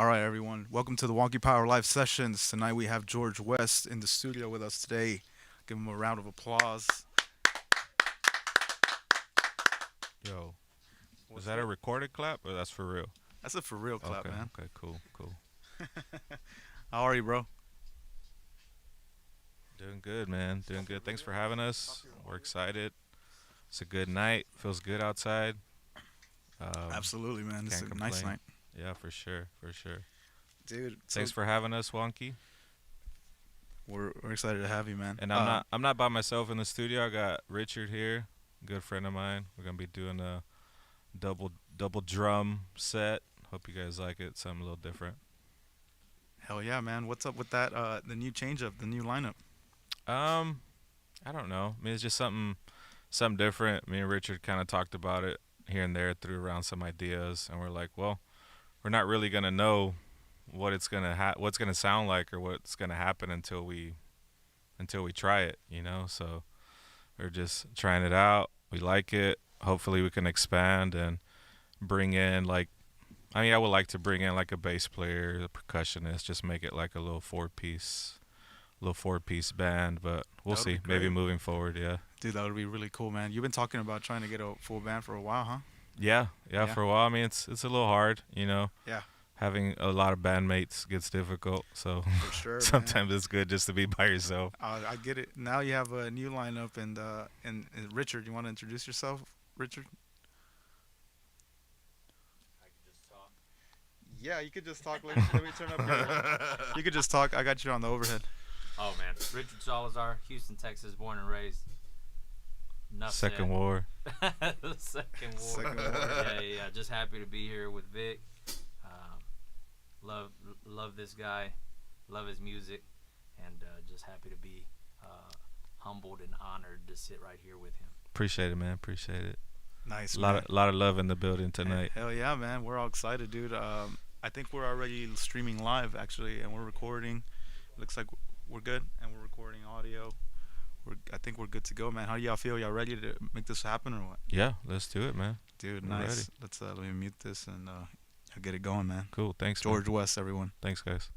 All right, everyone. Welcome to the Wonky Power Live Sessions. Tonight we have George West in the studio with us today. Give him a round of applause. Yo, is that a recorded clap or that's for real? That's a for real clap, Okay, man. okay, cool. How are you, bro? Doing good, man. Doing good. Thanks for having us. We're excited. It's a good night. Feels good outside. Absolutely, man. This is Can't a nice complain. night. Yeah, for sure. Dude, Thanks for having us, Wonky. we're excited to have you, man. And I'm not by myself in the studio. I got Richard here, good friend of mine. We're gonna be doing a double drum set. Hope you guys like it. Something a little different. Hell yeah, man. What's up with that? The new change up, the new lineup. I don't know. I mean, it's just something different. Me and Richard kind of talked about it here and there, threw around some ideas, and we're like, well, we're not really gonna know what it's what's gonna sound like or what's gonna happen until we try it, you know. So we're just trying it out. We like it. Hopefully, we can expand and bring in I would like to bring in like a bass player, a percussionist, just make it like a little four piece band. But we'll That would see. be Maybe great. moving forward, yeah. Dude, that would be really cool, man. You've been talking about trying to get a full band for a while, huh? Yeah, Yeah. for a while. I mean, it's a little hard, you know. Yeah. Having a lot of bandmates gets difficult, so For sure, man. sometimes it's good just to be by yourself. I get it. Now you have a new lineup, and Richard, you want to introduce yourself, Richard? Yeah, you could just talk. Let me turn up your. You could just talk. I got you on the overhead. Oh man, Richard Salazar, Houston, Texas, born and raised. Enough Second said. war. The Second War. Second War. Yeah. Just happy to be here with Vic. Love this guy, love his music, and just happy to be humbled and honored to sit right here with him. Appreciate it, man. Appreciate it. Nice. A Man. lot of love in the building tonight. Hell yeah, man. We're all excited, dude. I think we're already streaming live actually, and we're recording. Looks like we're good, and we're recording audio. I think we're good to go, man. How do y'all feel? Y'all ready to make this happen or what? Yeah, let's do it, man. Dude, We're nice. ready. Let's let me mute this and I'll get it going, man. Cool. Thanks, man. George West, everyone. Thanks, guys.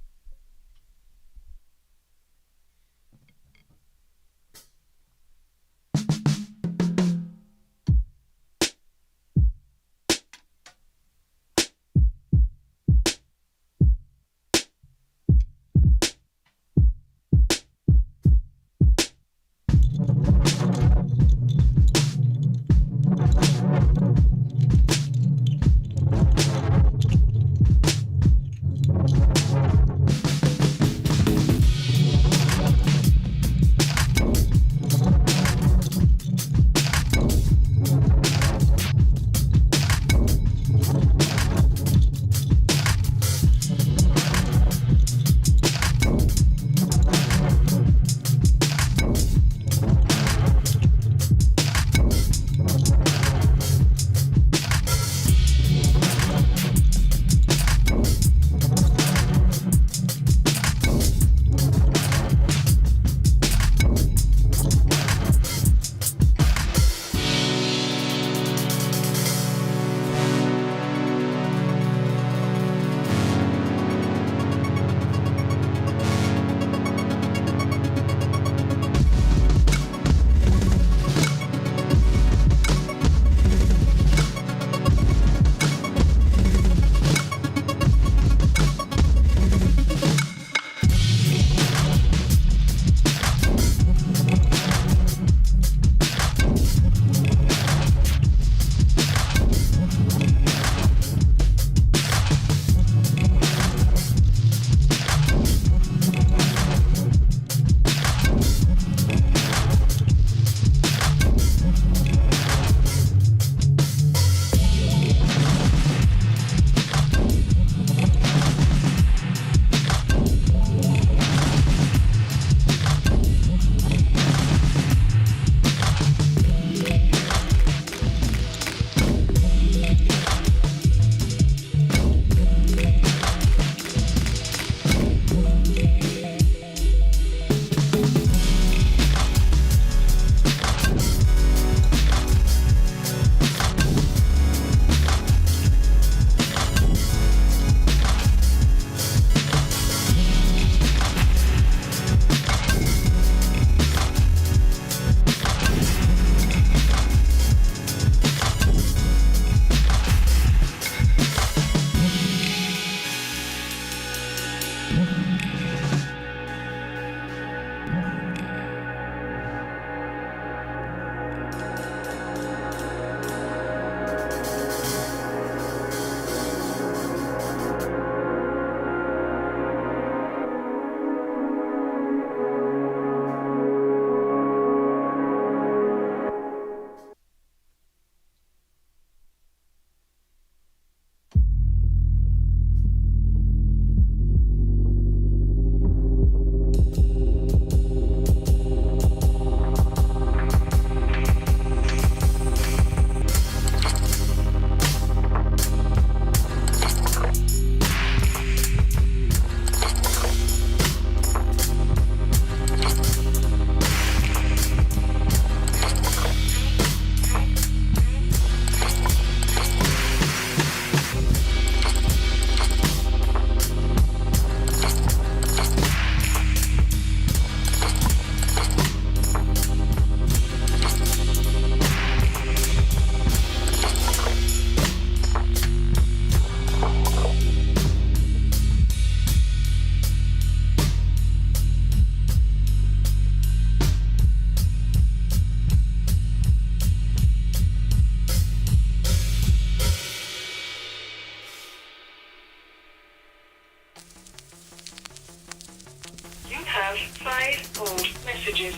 have 5 old messages.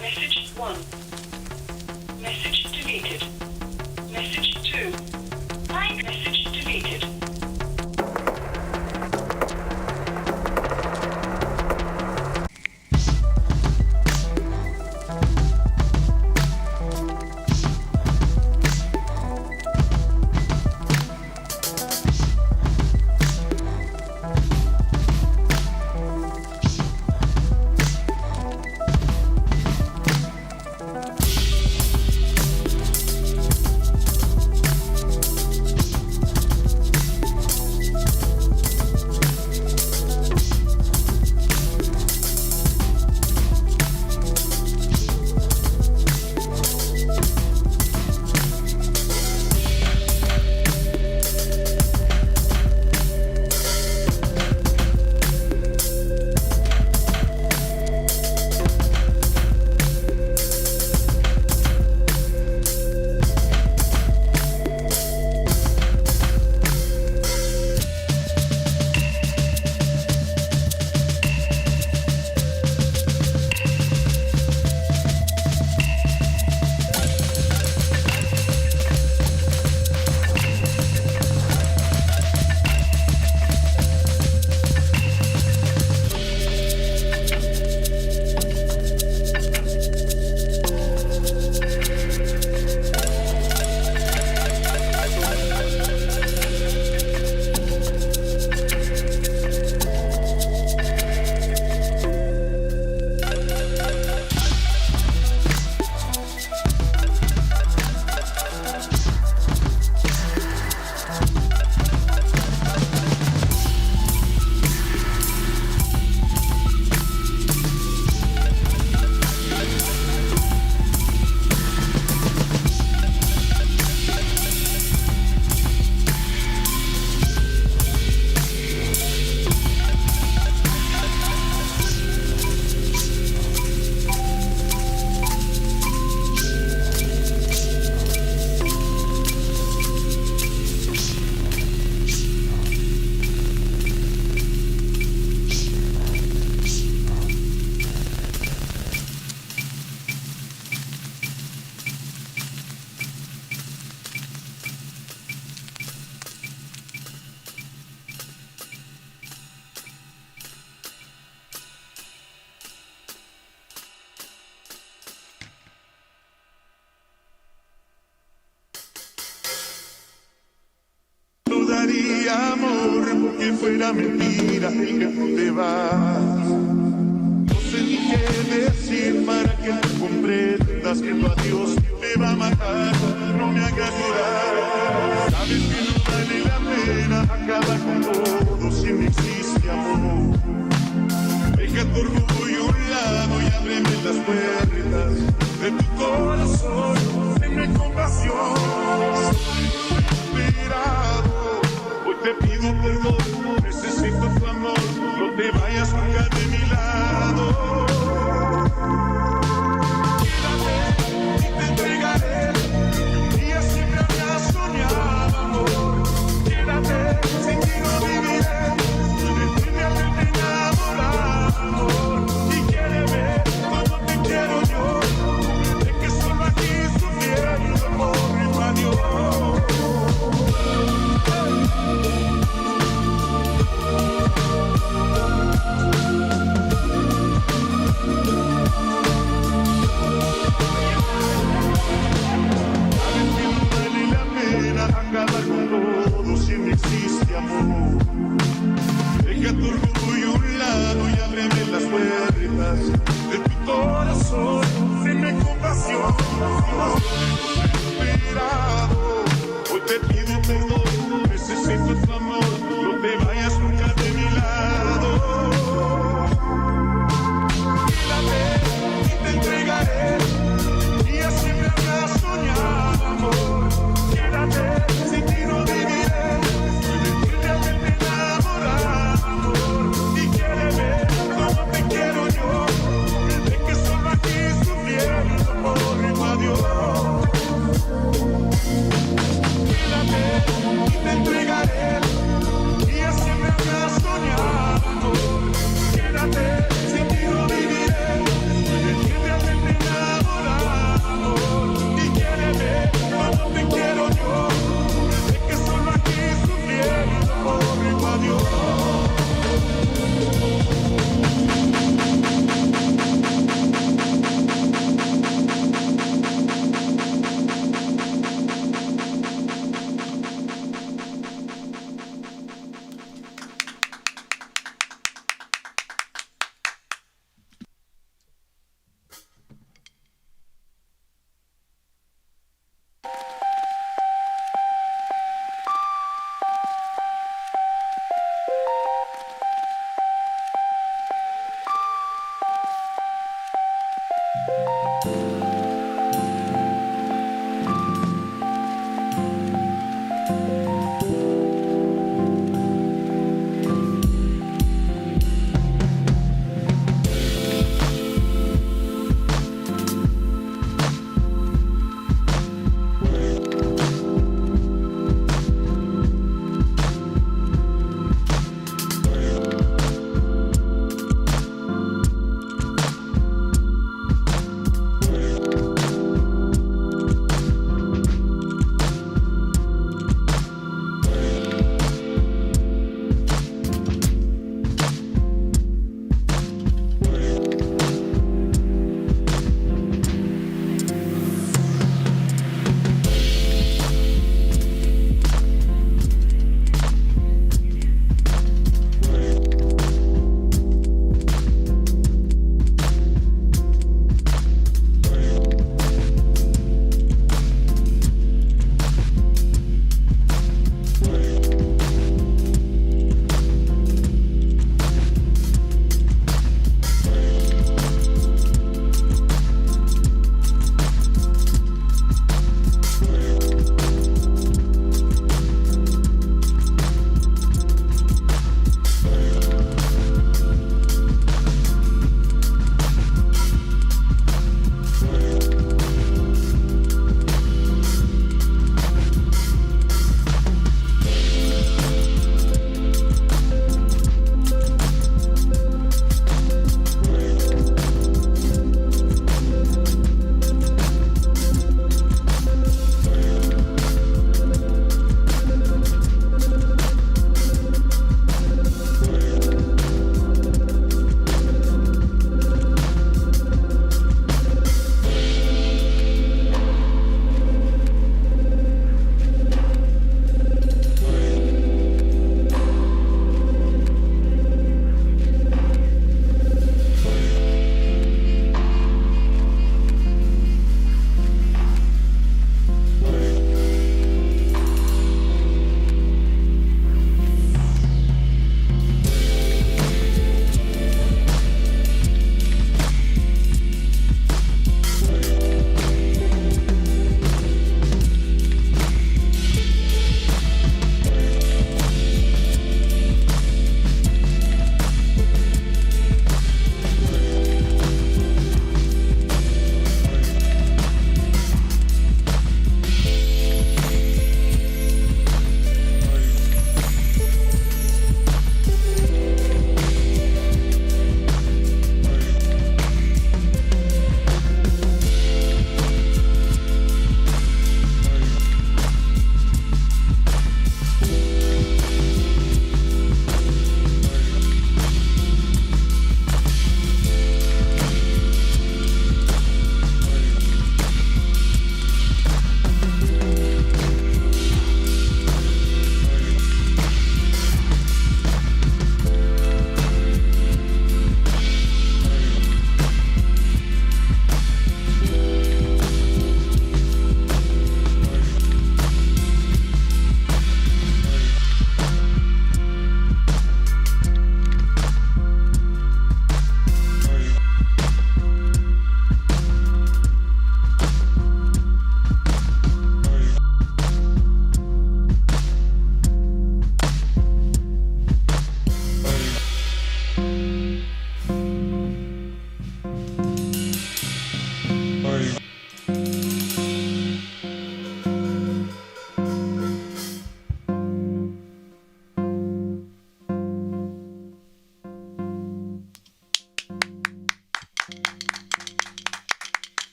Message 1. Message deleted. Message 2. Message deleted. daría amor porque fuera mentira y que tú te vas. No sé ni qué decir para que tú comprendas que tu adiós me va a matar, no me hagas llorar. Sabes que no vale la pena acabar con todo si no existe amor. Deja tu orgullo a un lado y ábreme las puertas de tu corazón, tenme compasión. Hoy te pido perdón, necesito tu amor, no te vayas nunca de mi lado. Quédate y te entregaré, un día siempre había soñado amor. Quédate, sin ti no viviré, de ti me enamorado amor. Y quiéreme como te quiero yo, de que solo aquí sufriendo por mi adiós. Acabar con todo si no existe amor. Deja tu orgullo a un lado y ábreme las puertas de tu corazón, tenme compasión. Desesperado, hoy te pido perdón, necesito tu amor, no te vayas nunca de mi lado. Quédate y te entregaré, y así me habrás soñado amor. Quédate, sin ti no viviré, de ti realmente enamorado amor. Y quiéreme como te quiero yo, de que solo aquí sufriendo por mi adiós.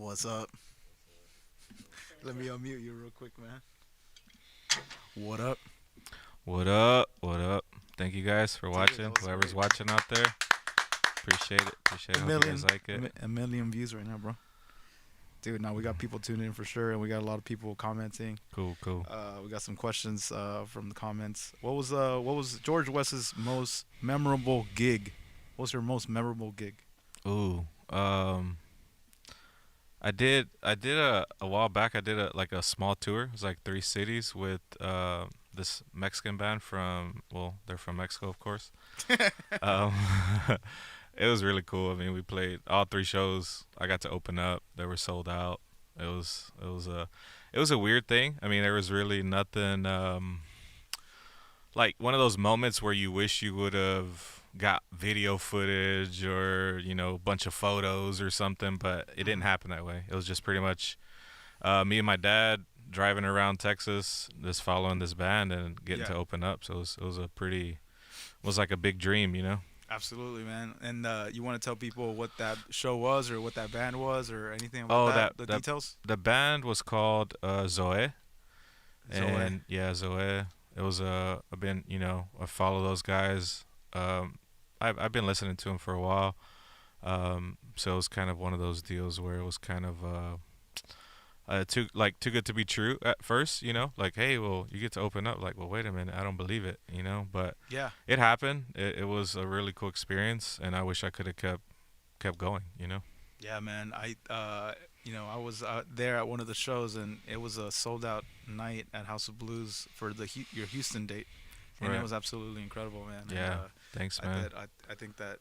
What's up? Let me unmute you real quick, man. What up? What up? What up? Thank you guys for watching. that was Whoever's great. watching out there, appreciate it. Appreciate it. Hope you guys like it. A million views right now, bro. Dude, now we got people tuning in for sure, and we got a lot of people commenting. Cool. We got some questions from the comments. What was George West's most memorable gig? What was your most memorable gig? Ooh. I did a while back. I did a small tour. It was like 3 cities with this Mexican band from, well, they're from Mexico, of course. um, it was really cool. I mean, we played all 3 shows. I got to open up. They were sold out. It was a weird thing. I mean, there was really nothing like one of those moments where you wish you would have got video footage or, you know, a bunch of photos or something, but it didn't happen that way. It was just pretty much me and my dad driving around Texas, just following this band and getting to open up. So it was like a big dream, you know? Absolutely, man. And you want to tell people what that show was or what that band was or anything about the details? The band was called Zoe. Zoe. And yeah, Zoe. It was I've been, you know, I follow those guys. I've been listening to them for a while. So it was kind of one of those deals where it was kind of too good to be true at first, you know, like, hey, well, you get to open up, like, well, wait a minute, I don't believe it, you know, but yeah, it happened. It was a really cool experience, and I wish I could have kept going, you know. Yeah, man. I was there at one of the shows, and it was a sold out night at House of Blues for your Houston date, and Right. It was absolutely incredible, man. Yeah, And, thanks, man. I think that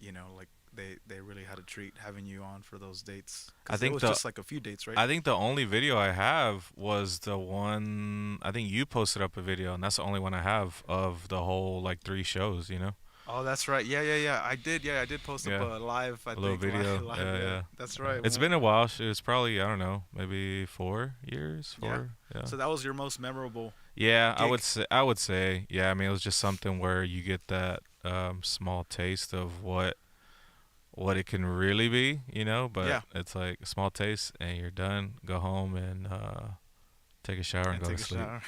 you know, like they really had a treat having you on for those dates. I think it was just like a few dates, right? I think the only video I have was the one, I think you posted up a video, and that's the only one I have of the whole, like, 3 shows, you know? Oh, that's right. Yeah. I did post up Yeah. a live. I A little think, video. Live, Yeah. That's right. It's been a while. It was probably, I don't know, maybe 4 years? Yeah. Yeah. So that was your most memorable. Yeah, gig? I would say, yeah, I mean, it was just something where you get that small taste of what it can really be, you know, but Yeah. it's like a small taste and you're done, go home and take a shower and go take to a sleep. shower.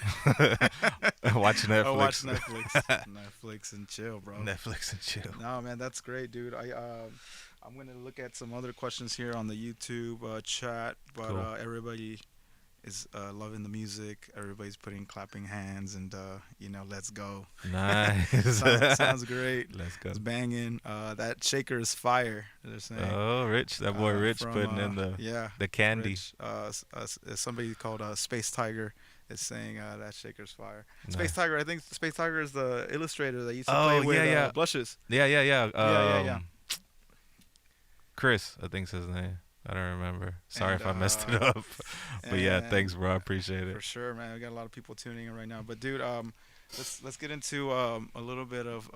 Watch Netflix. Oh, watch Netflix. Netflix and chill, bro. Netflix and chill. No, man, that's great, dude. I'm gonna look at some other questions here on the YouTube chat, but Cool. Everybody is loving the music. Everybody's putting clapping hands and you know, let's go. Nice. Sounds great. Let's go. It's banging. That shaker is fire. They're saying. Oh, Rich, that boy Rich from, putting in the candy. Rich, somebody called Space Tiger is saying that shaker's fire. Nice. Space Tiger, I think Space Tiger is the illustrator that used to Oh, play with yeah. Blushes. Yeah. Yeah. Chris, I think's his name. I don't remember. Sorry And, if I messed it up. But yeah, and- thanks, bro. I appreciate For it. sure, man. We got a lot of people tuning in right now. But dude, let's get into a little bit of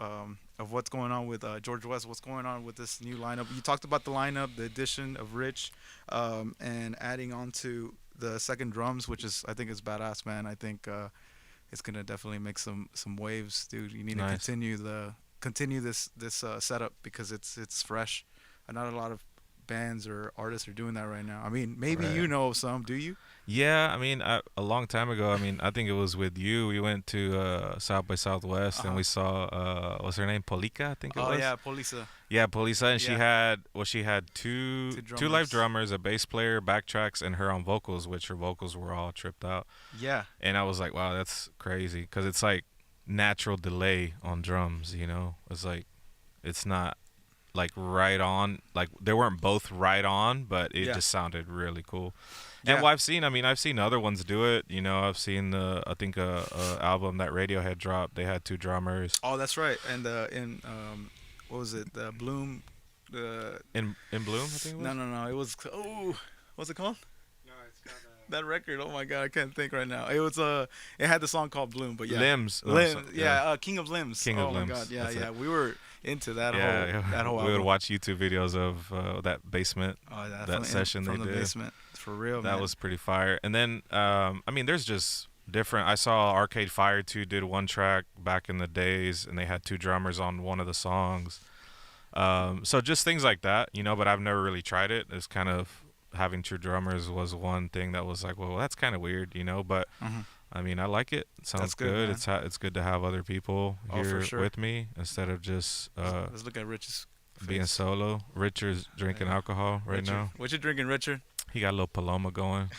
what's going on with George West. What's going on with this new lineup? You talked about the lineup, the addition of Rich, and adding on to the second drums, which I think is badass, man. I think it's gonna definitely make some waves, dude. You need Nice. to continue this setup because it's fresh. Not a lot of bands or artists are doing that right now. I mean, maybe Right. you know some. Do you? Yeah, I mean, a long time ago, I mean, I think it was with you. We went to South by Southwest and we saw, what's her name? Polika, I think it was. Oh yeah, Polisa. Yeah, Polisa, and Yeah. she had two drummers. live drummers, a bass player, backtracks, and her on vocals, which her vocals were all tripped out. Yeah. And I was like, wow, that's crazy, because it's like natural delay on drums, you know? It's like, it's not like right on, like they weren't both right on, but it just sounded really cool. And what I've seen other ones do it, you know. I've seen I think a album that Radiohead dropped, they had 2 drummers. Oh, that's right. And what was it? The Bloom. In Bloom, I think it was. No. It was. What's it called? No, it's got That record. Oh my God, I can't think right now. It was It had the song called Bloom, but yeah. Limbs. King of Limbs. King of Limbs. Oh my God, yeah, That's yeah. it. We were into that whole we album. would watch YouTube videos of that basement, Oh, that session from they the did. basement. For real, That man. was pretty fire. And then, I mean, there's just different. I saw Arcade Fire 2 did 1 track back in the days, and they had 2 drummers on one of the songs. So just things like that, you know. But I've never really tried it. It's kind of having two drummers was one thing that was like, well, that's kind of weird, you know. But I mean, I like it. It sounds That's good, good. It's good to have other people Oh, for here sure. with me instead of just Let's look at Rich's being face. solo. Richard's drinking alcohol right Richard. now. What you drinking, Richard? He got a little Paloma going.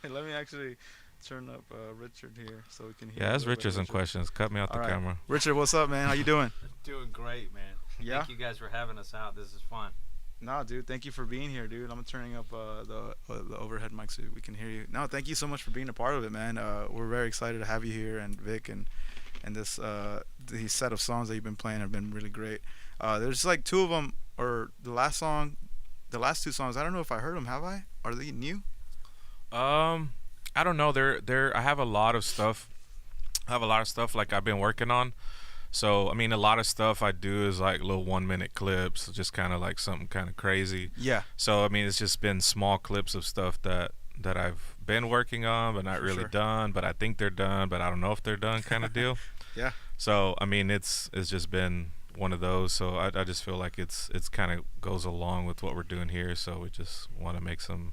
Let me actually turn up Richard here so we can hear. Yeah, a that's little bit of Richard some Richard. questions. Cut me out the All right. camera. Richard, what's up, man? How you doing? Doing great, man. Yeah? Thank you guys for having us out. This is fun. No, dude, thank you for being here, dude. I'm turning up the overhead mic so we can hear you. No, thank you so much for being a part of it, man. We're very excited to have you here, and Vic, and this these set of songs that you've been playing have been really great. There's like two of them, or the last two songs. I don't know if I heard them. Have I? Are they new? I don't know. I have a lot of stuff. Like I've been working on. So I mean, a lot of stuff I do is like little 1 minute clips, just kind of like something kind of crazy. Yeah. So I mean, it's just been small clips of stuff that I've been working on, but not For really sure. done. But I think they're done, but I don't know if they're done, kind of deal. Yeah. So I mean, it's just been one of those. So I just feel like it's kind of goes along with what we're doing here. So we just want to make some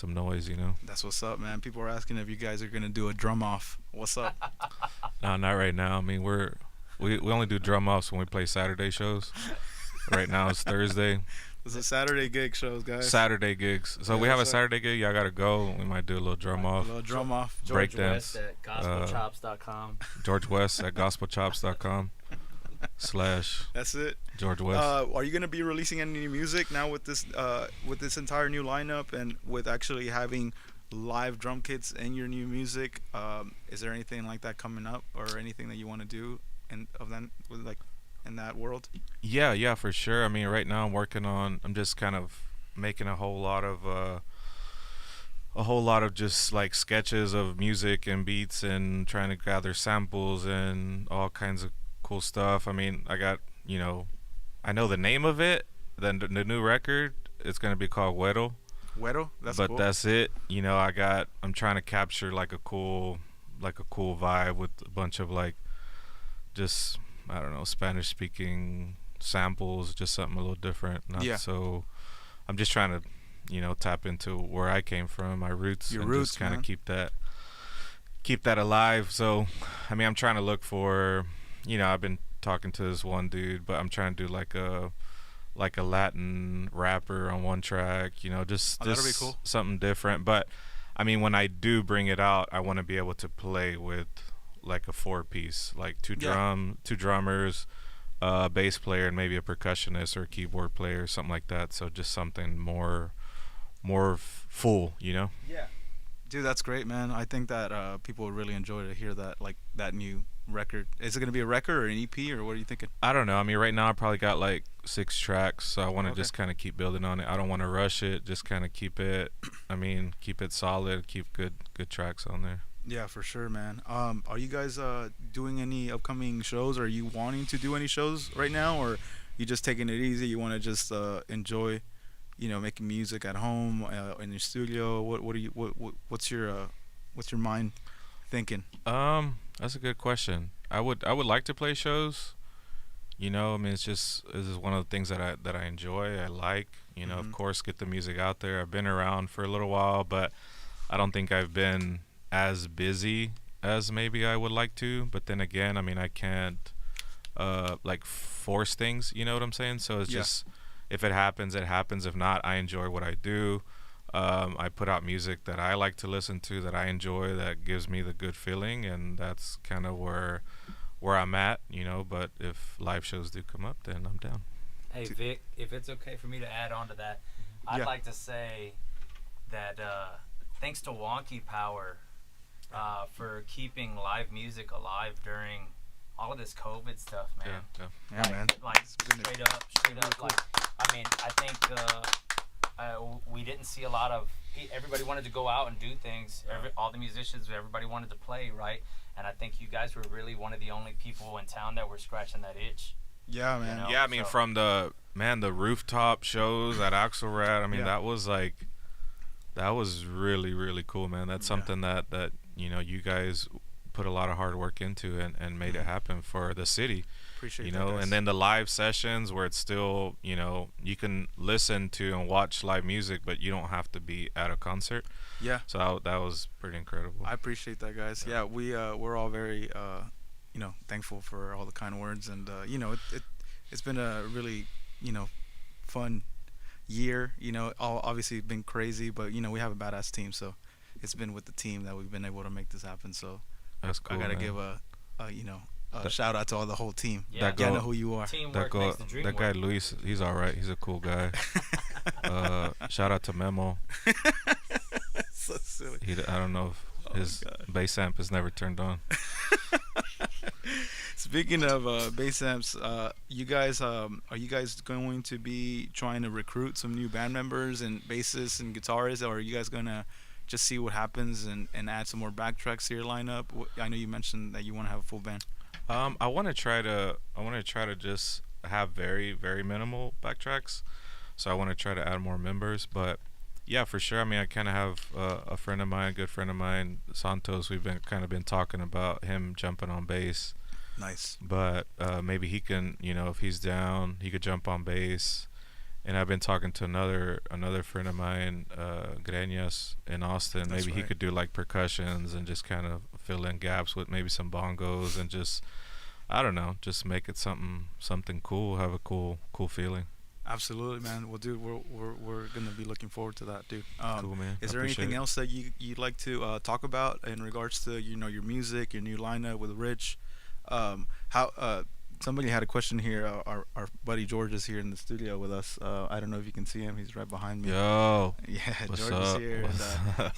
noise, you know. That's what's up, man. People are asking if you guys are gonna do a drum off. What's up? No, not right now. I mean, we only do drum offs when we play Saturday shows. Right now it's Thursday. It's a Saturday gig shows, guys. Saturday gigs. So Yeah, we have a that's right. Saturday gig. Y'all gotta go. We might do a little drum A off. little drum off. Break George dance. West at gospelchops.com. George West at gospelchops.com / That's it. George West. Are you gonna be releasing any new music now with this entire new lineup, and with actually having live drum kits in your new music? Is there anything like that coming up, or anything that you want to do in that world? Yeah, for sure. I mean, right now I'm just kind of making a whole lot of just like sketches of music and beats, and trying to gather samples and all kinds of cool stuff. I mean, I got, you know, I know the name of it. Then the new record, it's gonna be called Güero. Güero? That's But cool. that's it. You know, I'm trying to capture like a cool vibe with a bunch of like, just, I don't know, Spanish speaking samples, just something a little different. Yeah. So I'm just trying to, you know, tap into where I came from, my roots, Your and roots, just kind man. of keep that alive. So I mean, I'm trying to look for, you know, I've been talking to this one dude, but I'm trying to do like a Latin rapper on one track, you know, just that'll be cool. something different. But I mean, when I do bring it out, I want to be able to play with like a 4-piece, like two drummers, bass player, and maybe a percussionist or a keyboard player, something like that. So just something more full, you know. Yeah. Dude, that's great, man. I think that people would really enjoy to hear that, like that new record. Is it gonna be a record or an EP, or what are you thinking? I don't know. I mean, right now I probably got like 6 tracks, so I want to Okay. just kind of keep building on it. I don't want to rush it. Just kind of keep it solid. Keep good tracks on there. Yeah, for sure, man. Are you guys doing any upcoming shows? Are you wanting to do any shows right now, or you just taking it easy? You want to just enjoy, you know, making music at home in your studio? What's your mind thinking? That's a good question. I would like to play shows. You know, I mean, this is one of the things that I enjoy. I like, you know, Mhm. of course, get the music out there. I've been around for a little while, but I don't think I've been as busy as maybe I would like to. But then again, I mean, I can't like force things. You know what I'm saying? So it's Yeah. just, if it happens, it happens. If not, I enjoy what I do. I put out music that I like to listen to, that I enjoy, that gives me the good feeling, and that's kind of where I'm at, you know. But if live shows do come up, then I'm down. Hey, Vic, if it's okay for me to add on to that, I'd Yeah. like to say that thanks to Wonky Power for keeping live music alive during all of this COVID stuff, man. Yeah. Yeah, man. Like been straight up. Like, I mean, I think we didn't see a lot of. Everybody wanted to go out and do things. All the musicians, everybody wanted to play, right? And I think you guys were really one of the only people in town that were scratching that itch. Yeah, man. You know? Yeah, I mean, So- from the rooftop shows at Axelrad, I mean, Yeah. that was really, really cool, man. That's Yeah. something that you know, you guys put a lot of hard work into and made it happen for the city. Appreciate You that, know, guys. and then the live sessions where it's still, you know, you can listen to and watch live music, but you don't have to be at a concert. Yeah, So that was pretty incredible. I appreciate that, guys. Yeah, we're all very thankful for all the kind words, and it's been a really fun year. All obviously been crazy, but we have a badass team, so it's been with the team that we've been able to make this happen. So That's cool. I gotta man. give a shout out to all the whole team. Yeah. That Yeah, I go- know who you are. Teamwork makes the dream that work. guy Luis, he's all right. He's a cool guy. Shout out to Memo. So silly. I don't know if his God. bass amp is never turned on. Speaking of bass amps, you guys, are you guys going to be trying to recruit some new band members and bassists and guitarists, or are you guys gonna just see what happens and add some more backtracks to your lineup? I know you mentioned that you want to have a full band. I want to try to just have very, very minimal backtracks. So I want to try to add more members, but yeah, for sure. I mean, I kind of have a friend of mine, a good friend of mine, Santos. We've been talking about him jumping on bass, Nice. but maybe he can, if he's down, he could jump on bass. And I've been talking to another friend of mine, Greñas in Austin. That's Maybe he right. could do like percussions and just kind of fill in gaps with maybe some bongos and just, I don't know, just make it something cool, have a cool feeling. Absolutely, man. Well, dude, we're gonna be looking forward to that, dude. Cool, man. Is I there appreciate anything it. else that you'd like to talk about in regards to your music, your new lineup with Rich? How somebody had a question here. Our buddy George is here in the studio with us. I don't know if you can see him. He's right behind me. Yo, Yeah, what's George up? is here.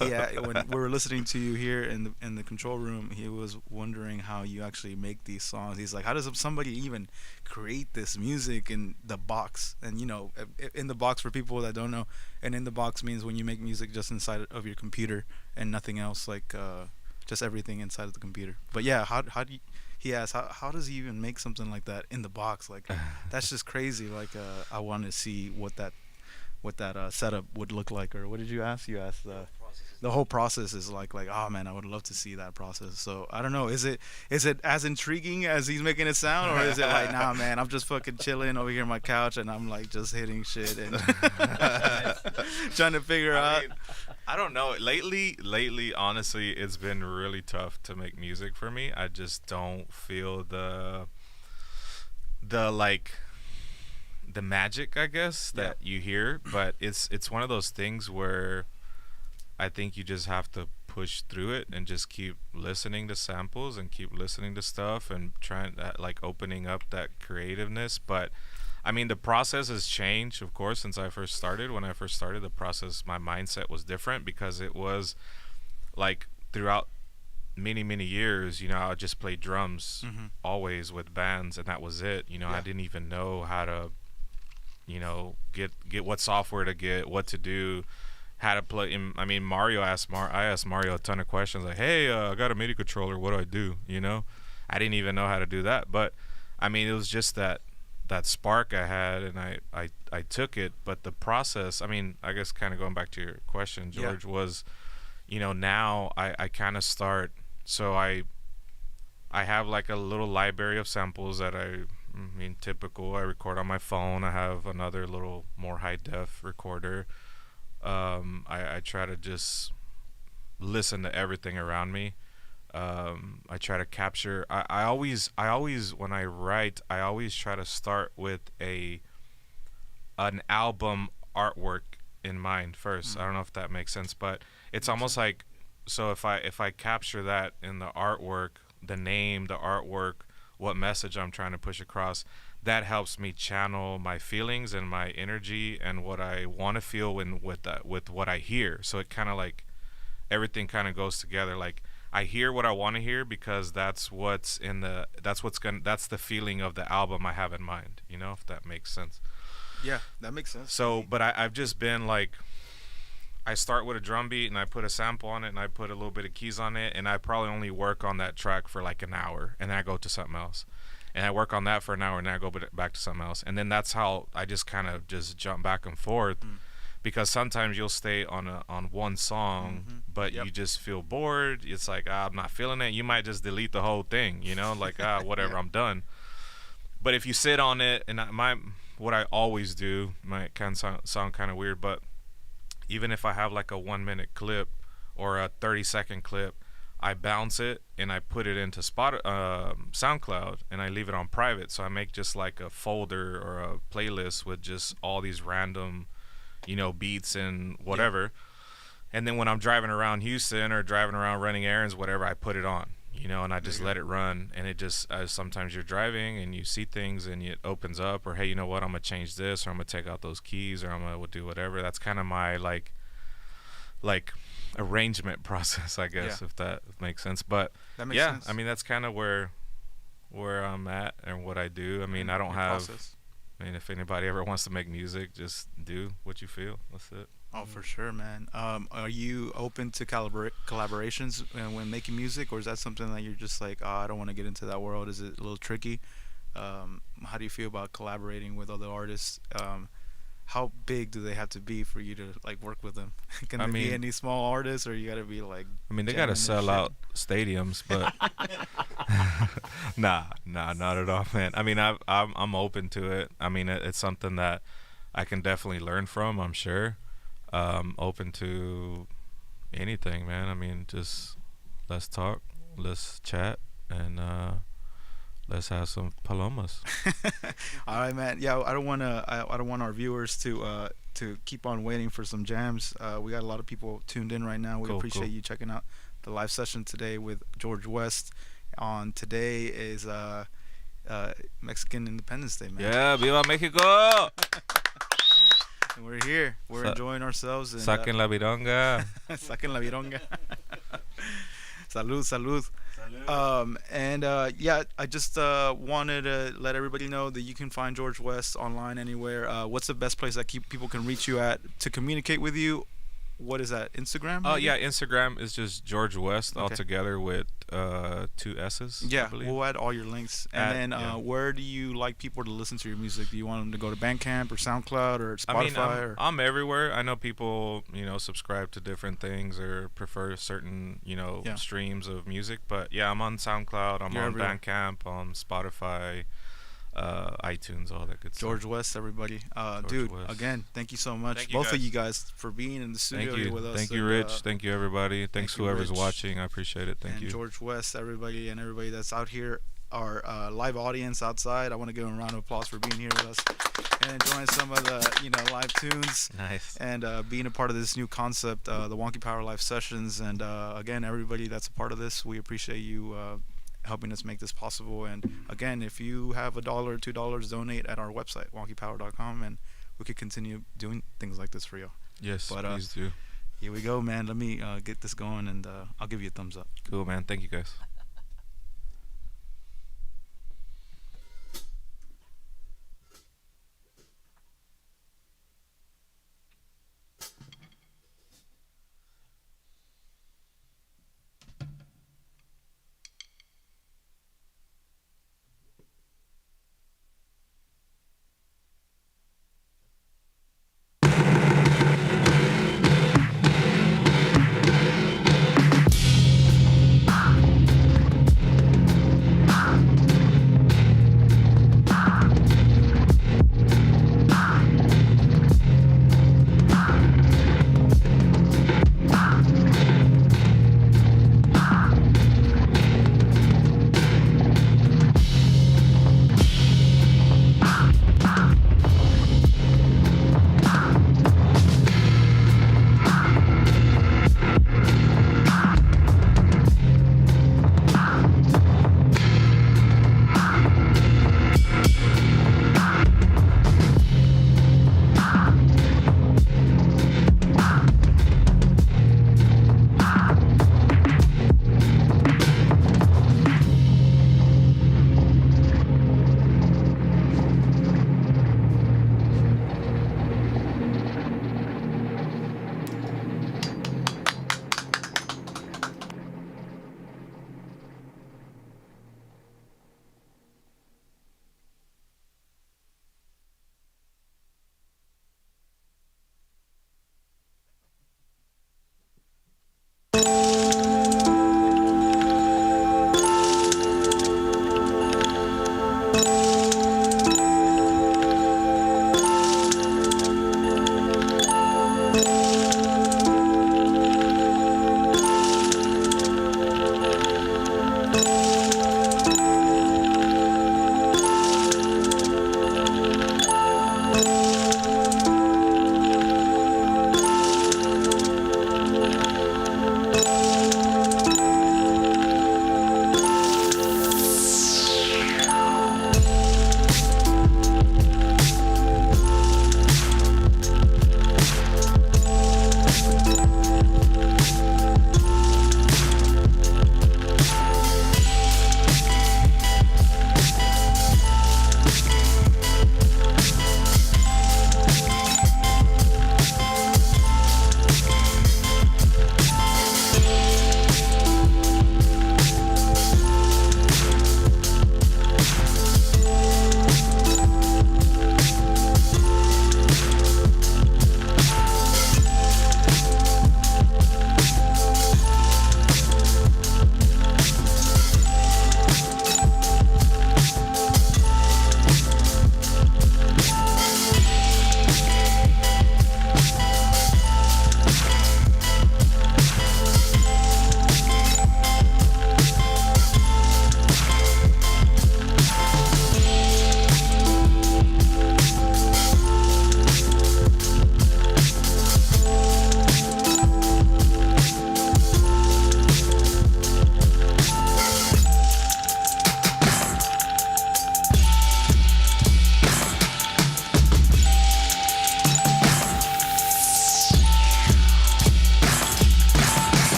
And, when we were listening to you here in the control room, he was wondering how you actually make these songs. He's like, how does somebody even create this music in the box? And in the box, for people that don't know, and in the box means when you make music just inside of your computer and nothing else, like just everything inside of the computer. But yeah, how do you? He asked, how does he even make something like that in the box? Like, that's just crazy. Like, I want to see what that setup would look like. Or what did you ask? You asked the whole process is like, oh man, I would love to see that process. So I don't know. Is it as intriguing as he's making it sound, or is it like, nah, man, I'm just fucking chilling over here on my couch and I'm like just hitting shit and trying to figure out. I don't know. Lately, honestly, it's been really tough to make music for me. I just don't feel the magic, I guess, that you hear. But it's one of those things where I think you just have to push through it and just keep listening to samples and keep listening to stuff and trying like opening up that creativeness. But I mean, the process has changed, of course, since I first started. When I first started the process, my mindset was different because it was like throughout many years, I would just play drums always with bands, and that was it. I didn't even know how to, get what software to get, what to do, how to play. I mean, I asked Mario a ton of questions like, hey, I got a MIDI controller, what do I do? I didn't even know how to do that. But I mean, it was just that spark I had, and I took it. But the process, I mean, I guess kind of going back to your question, George, was, now I kind of start. So I have like a little library of samples that I mean, typical. I record on my phone. I have another little more high def recorder. I try to just listen to everything around me. I try to capture. I always when I write, I always try to start with an album artwork in mind first. I don't know if that makes sense, but it's almost like, so if I capture that in the artwork, the name, the artwork, what message I'm trying to push across, that helps me channel my feelings and my energy and what I want to feel with what I hear. So it kind of like everything kind of goes together. Like, I hear what I want to hear because that's the feeling of the album I have in mind, if that makes sense. Yeah, that makes sense. So, but I've just been like, I start with a drum beat and I put a sample on it and I put a little bit of keys on it, and I probably only work on that track for like an hour, and then I go to something else, and I work on that for an hour, and then I go back to something else, and then that's how I just kind of just jump back and forth. because sometimes you'll stay on one song, but Yep. you just feel bored. It's like, I'm not feeling it. You might just delete the whole thing, you know, like, whatever, Yeah. I'm done. But if you sit on it, and what I always do might kind of sound kind of weird, but even if I have like a 1 minute clip or a 30-second clip, I bounce it and I put it into SoundCloud, and I leave it on private. So I make just like a folder or a playlist with just all these random, beats and whatever. And then when I'm driving around Houston or driving around running errands, whatever, I put it on, and I just let it run. And it just, sometimes you're driving and you see things and it opens up, or hey, you know what, I'm going to change this, or I'm going to take out those keys, or I'm going to do whatever. That's kind of my like arrangement process, I guess, if that makes sense. But That makes yeah, sense. I mean, that's kind of where I'm at and what I do. I mean, I don't Your have, process. I mean, if anybody ever wants to make music, just do what you feel. That's it. Oh, for sure, man. Are you open to collaborations when making music, or is that something that you're just like, I don't want to get into that world? Is it a little tricky? How do you feel about collaborating with other artists? How big do they have to be for you to like work with them? Can I they be mean- any small artists, or you gotta be like? I mean, they jamming got to and sell shit? out stadiums, but nah, not at all, man. I mean, I'm open to it. I mean, it's something that I can definitely learn from, I'm sure. Open to anything, man. I mean, just let's talk, let's chat, and let's have some palomas. All right, man. Yeah, I don't want our viewers to keep on waiting for some jams. We got a lot of people tuned in right now. We Cool, appreciate cool. you checking out the live session today with George West. On today is Mexican Independence Day, man. Yeah, viva Mexico! And we're here. We're Sa- enjoying ourselves. And, Saquen la vironga. Saquen la vironga. Salud, salud. Yeah, I just wanted to let everybody know that you can find George West online anywhere. What's the best place that people can reach you at to communicate with you? What is that? Instagram? Oh maybe? yeah, Instagram is just George West all Okay. together with 2 S's. I Yeah, believe. we'll add all your links. And then yeah. where do you like people to listen to your music? Do you want them to go to Bandcamp or SoundCloud or Spotify? I mean, or I'm everywhere. I know people, subscribe to different things or prefer certain, Yeah. streams of music. But yeah, I'm on SoundCloud. I'm You're on everywhere. Bandcamp, on Spotify, iTunes, all that good George stuff. West, everybody. George Dude, West. again, thank you so much. Thank you, Both of guys. you guys for being in the studio Thank here you. with us. Thank you, and, Rich. Thank you, everybody. Thanks you, whoever's Rich. watching. I appreciate it. Thank and you. George West, everybody, and everybody that's out here, our live audience outside. I want to give them a round of applause for being here with us and enjoying some of the live tunes Nice. and being a part of this new concept, the Wonky Power Live Sessions. And again, everybody that's a part of this, we appreciate you helping us make this possible. And again, if you have $1 or $2, donate at our website, wonkypower.com, and we could continue doing things like this for you. Yes, But, please do. Here we go, man. Let me get this going, and I'll give you a thumbs up. Cool, man. Thank you, guys.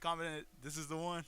confident this is the one?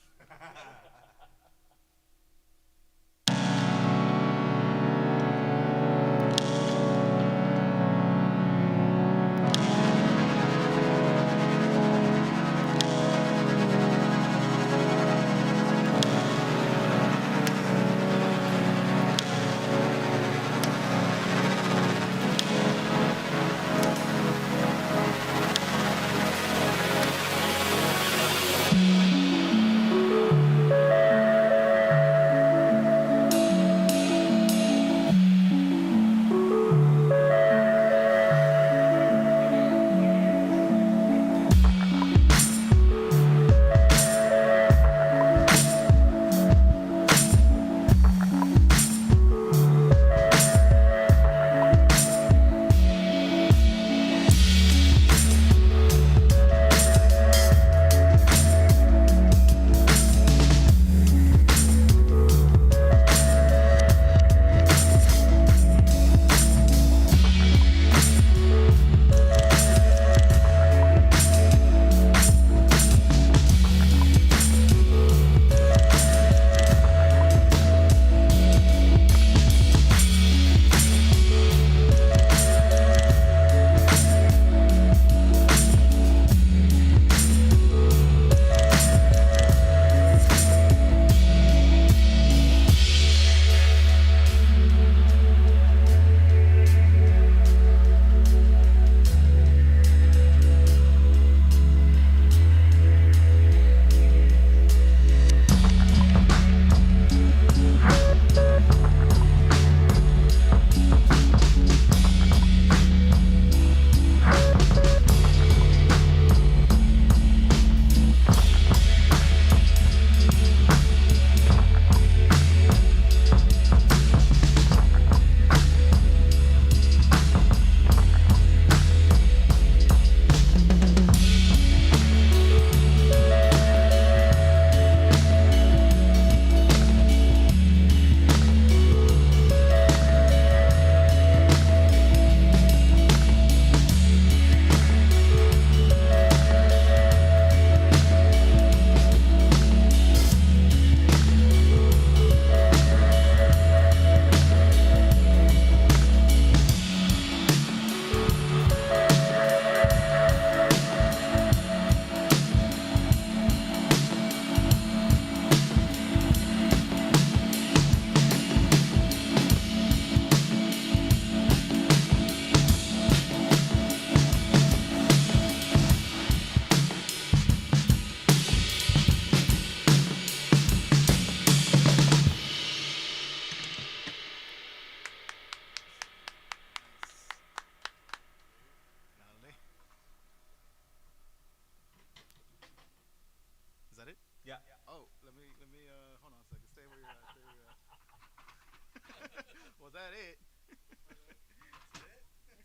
Was that it?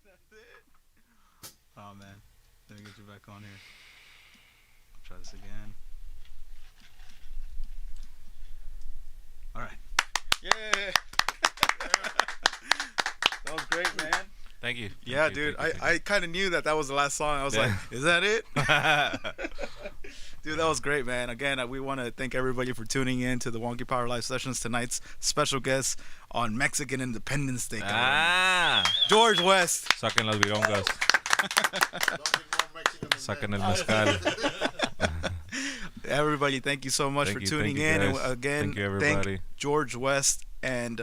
That's it? Oh man, let me get you back on here. Try this again. All right. Yeah. That was great, man. Thank you. Yeah, Thank you, dude. thank you, I kind of knew that was the last song. I was like, is that it? Dude, that was great, man. Again, we want to thank everybody for tuning in to the Wonky Power Live Sessions. Tonight's special guest on Mexican Independence Day. George West. Saquen las virongas. Saquen el mezcal. Everybody, thank you so much for tuning in. And again, thank you, everybody. Thank George West and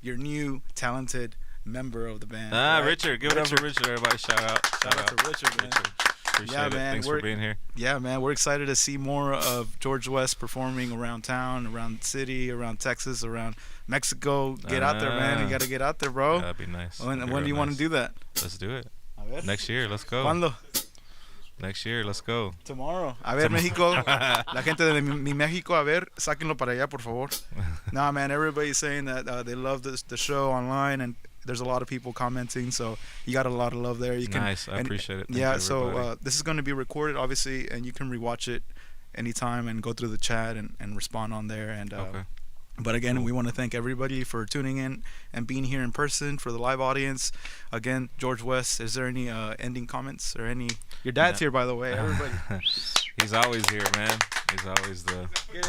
your new talented member of the band. Right? Richard. Give it up for Richard, everybody. Shout out. Shout out to Richard, man. Appreciate it. Man. Thanks for being here. Yeah, man. We're excited to see more of George West performing around town, around the city, around Texas, around Mexico. Get out there, man. You got to get out there, bro. Yeah, that'd be nice. When do you want to do that? Let's do it. Next year. Let's go. ¿Cuándo? Next year. Let's go. Tomorrow. A ver, México. La gente de mi México, a ver, sáquenlo para allá, por favor. Nah, man. Everybody's saying that they love the show online, and there's a lot of people commenting, so you got a lot of love there. You can, nice. I appreciate it. Thank yeah, you, so this is going to be recorded, obviously, and you can rewatch it anytime and go through the chat and respond on there. And okay. But again, we want to thank everybody for tuning in and being here in person for the live audience. Again, George West, is there any ending comments or any? Your dad's here, by the way. Everybody. He's always here, man. He's always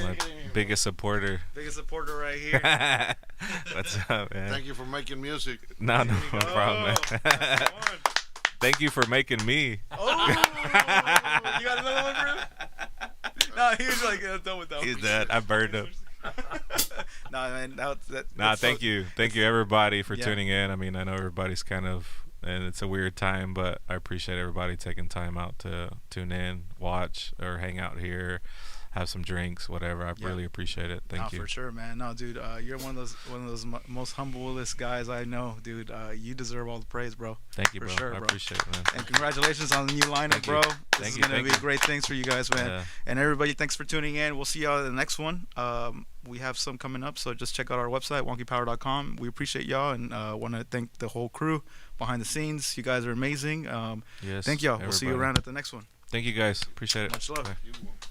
my biggest supporter. Biggest supporter right here. What's up, man? Thank you for making music. No problem, man. Thank you for making me. Oh, you got another one, bro? No, he was like, done with that. He's dead. I burned him. Nah, man. Thank you. Thank you, everybody, for Yeah. tuning in. I mean, I know everybody's kind of, and it's a weird time, but I appreciate everybody taking time out to tune in, watch, or hang out here, have some drinks, whatever. I really appreciate it. Thank you. For sure, man. No, dude, you're one of those most humblest guys I know, dude. You deserve all the praise, bro. Thank you, For bro. sure, I bro. appreciate it, man. And congratulations on the new lineup, Thank you. bro. Thank This you, is gonna thank be you. great things for you guys, man. Yeah. And everybody, thanks for tuning in. We'll see y'all in the next one. We have some coming up, so just check out our website, wonkypower.com. We appreciate y'all, and want to thank the whole crew behind the scenes. You guys are amazing. Yes. Thank y'all. We'll see you everybody. around at the next one. Thank you, guys. Appreciate it. Much love. Bye.